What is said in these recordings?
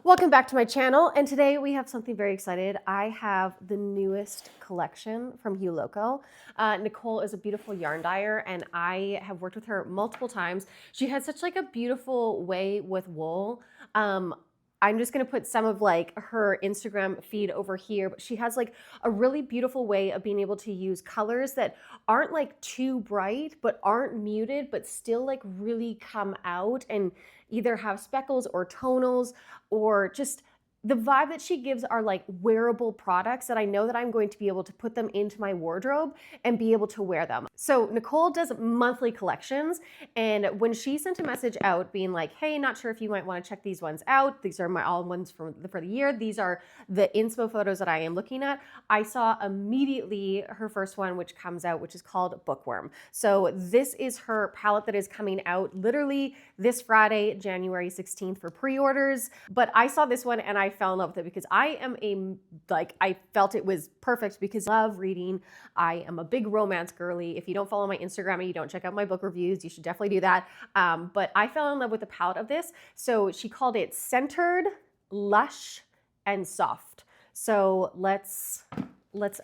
Welcome back to my channel, and today we have something very excited. I have the newest collection from Hue Loco. Nicole is a beautiful yarn dyer, and I have worked with her multiple times. She has such like a beautiful way with wool. I'm just gonna put some of like her Instagram feed over here, but she has like a really beautiful way of being able to use colors that aren't like too bright, but aren't muted, but still like really come out and either have speckles or tonals, or just the vibe that she gives are like wearable products that I know that I'm going to be able to put them into my wardrobe and be able to wear them. So Nicole does monthly collections, and when she sent a message out being like, hey, not sure if you might want to check these ones out. These are my all ones for the year. These are the inspo photos that I am looking at. I saw immediately her first one, which comes out, which is called Bookworm. So this is her palette that is coming out literally this Friday, January 16th for pre-orders. But I saw this one and I fell in love with it because I felt it was perfect because I love reading. I am a big romance girly. If you don't follow my Instagram and you don't check out my book reviews, you should definitely do that. But I fell in love with the palette of this. So she called it centered, lush, and soft. So let's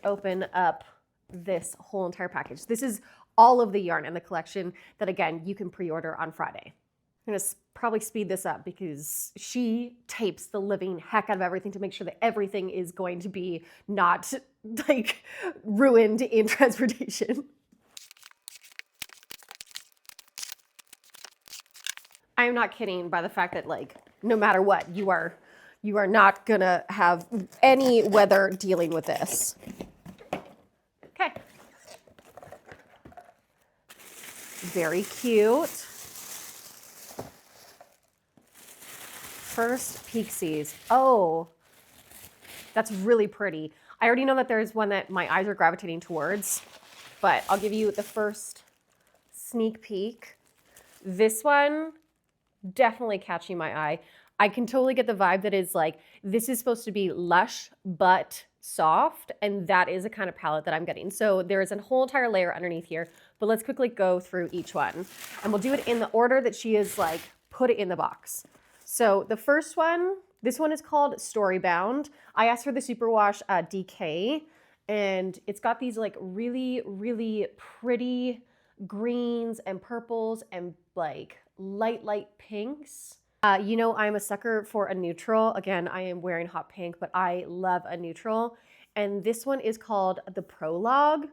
open up this whole entire package. This is all of the yarn in the collection that, again, you can pre-order on Friday. I'm gonna probably speed this up because she tapes the living heck out of everything to make sure that everything is going to be not like ruined in transportation. I am not kidding by the fact that like no matter what, you are not gonna have any weather dealing with this. Okay. Very cute. First Pixies. Oh, that's really pretty. I already know that there's one that my eyes are gravitating towards, but I'll give you the first sneak peek. This one, definitely catching my eye. I can totally get the vibe that is like, this is supposed to be lush, but soft, and that is the kind of palette that I'm getting. So there is a whole entire layer underneath here, but let's quickly go through each one. And we'll do it in the order that she is like, put it in the box. So the first one, this one is called Storybound. I asked for the Superwash DK, and it's got these like really, really pretty greens and purples and like light pinks. You know, I'm a sucker for a neutral. Again, I am wearing hot pink, but I love a neutral. And this one is called the Prologue.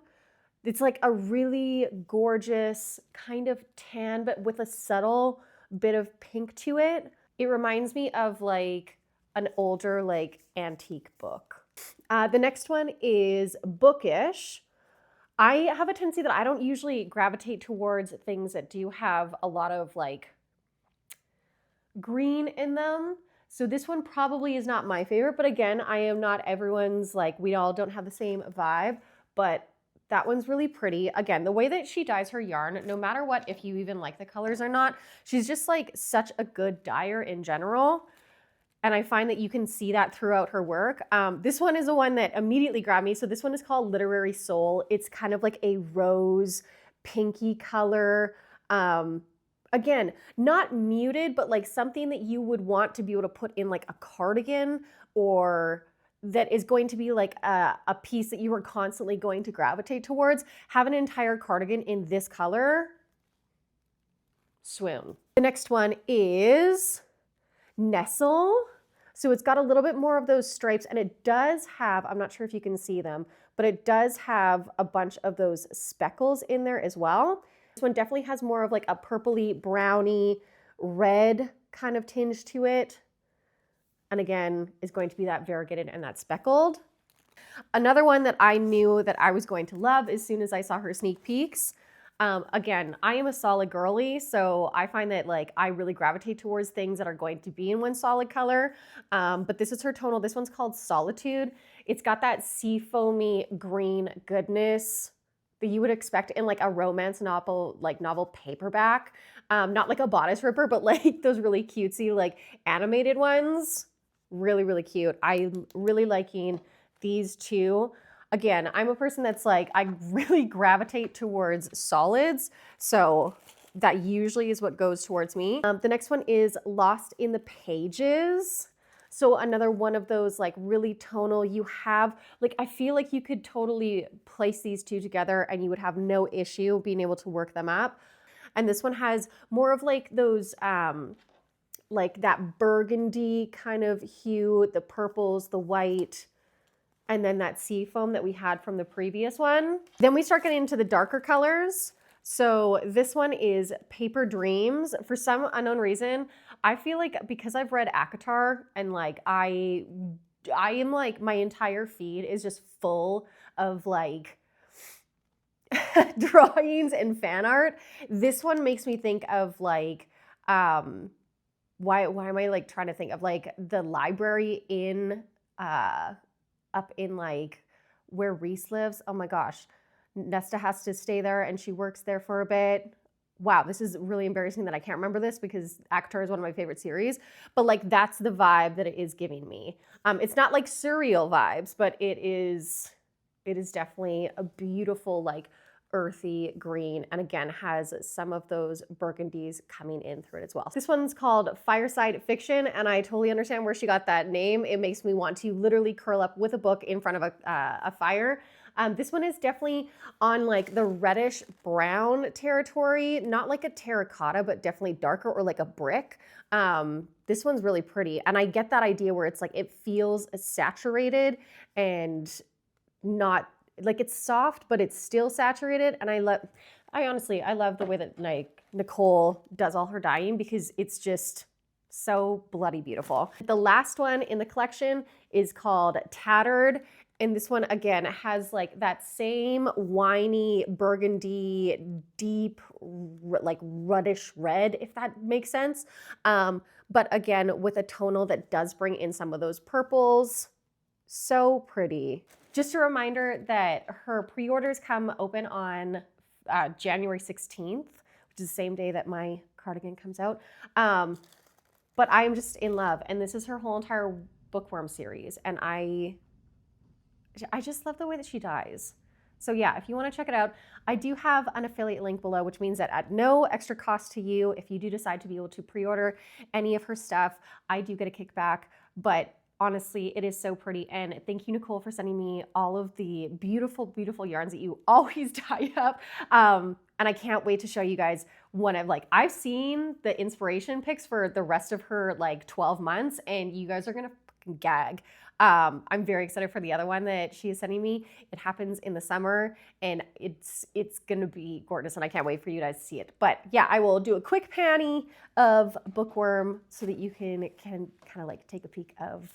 It's like a really gorgeous kind of tan, but with a subtle bit of pink to it. It reminds me of like an older like antique book. The next one is Bookish. I have a tendency that I don't usually gravitate towards things that do have a lot of like green in them. So this one probably is not my favorite, but again, I am not everyone's, like we all don't have the same vibe, but that one's really pretty. Again, the way that she dyes her yarn, no matter what, if you even like the colors or not, she's just like such a good dyer in general. And I find that you can see that throughout her work. This one is the one that immediately grabbed me. So this one is called Literary Soul. It's kind of like a rose pinky color. Again, not muted, but like something that you would want to be able to put in like a cardigan, or that is going to be like a piece that you are constantly going to gravitate towards. Have an entire cardigan in this color. Swoon. The next one is Nestle. So it's got a little bit more of those stripes, and it does have, I'm not sure if you can see them, but it does have a bunch of those speckles in there as well. This one definitely has more of like a purpley, browny, red kind of tinge to it. And again, is going to be that variegated and that speckled. Another one that I knew that I was going to love as soon as I saw her sneak peeks. Again, I am a solid girly, so I find that like I really gravitate towards things that are going to be in one solid color. But this is her tonal. This one's called Solitude. It's got that sea foamy green goodness that you would expect in like a romance novel, like novel paperback. Not like a bodice ripper, but like those really cutesy like animated ones. Really, really cute. I'm really liking these two. Again, I'm a person that's like, I really gravitate towards solids. So that usually is what goes towards me. The next one is Lost in the Pages. So another one of those like really tonal, you have like, I feel like you could totally place these two together and you would have no issue being able to work them up. And this one has more of like those, like that burgundy kind of hue, the purples, the white, and then that sea foam that we had from the previous one. Then we start getting into the darker colors. So this one is Paper Dreams. For some unknown reason, I feel like because I've read ACOTAR and like I am like, my entire feed is just full of like drawings and fan art. This one makes me think of like, why am I like trying to think of like the library in, up in like where Reese lives. Oh my gosh. Nesta has to stay there and she works there for a bit. Wow, this is really embarrassing that I can't remember this because ACOTAR is one of my favorite series, but like that's the vibe that it is giving me. It's not like surreal vibes, but it is definitely a beautiful like earthy green, and again has some of those burgundies coming in through it as well. This one's called Fireside Fiction, and I totally understand where she got that name. It makes me want to literally curl up with a book in front of a fire. This one is definitely on like the reddish brown territory, not like a terracotta, but definitely darker or like a brick. This one's really pretty, and I get that idea where it's like it feels saturated and not like it's soft, but it's still saturated. And I love the way that like Nicole does all her dyeing because it's just so bloody beautiful. The last one in the collection is called Tattered. And this one, again, has like that same winey burgundy, deep, like reddish red, if that makes sense. But again, with a tonal that does bring in some of those purples. So pretty. Just a reminder that her pre-orders come open on January 16th, which is the same day that my cardigan comes out. But I am just in love. And this is her whole entire Bookworm series. And I just love the way that she dyes. So yeah, if you want to check it out, I do have an affiliate link below, which means that at no extra cost to you, if you do decide to be able to pre-order any of her stuff, I do get a kickback. But honestly, it is so pretty. And thank you, Nicole, for sending me all of the beautiful, beautiful yarns that you always dye up. And I can't wait to show you guys one of like, I've seen the inspiration pics for the rest of her like 12 months and you guys are gonna fucking gag. I'm very excited for the other one that she is sending me. It happens in the summer and it's gonna be gorgeous and I can't wait for you guys to see it. But yeah, I will do a quick panny of Bookworm so that you can kind of like take a peek of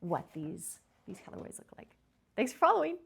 what these colorways look like. Thanks for following.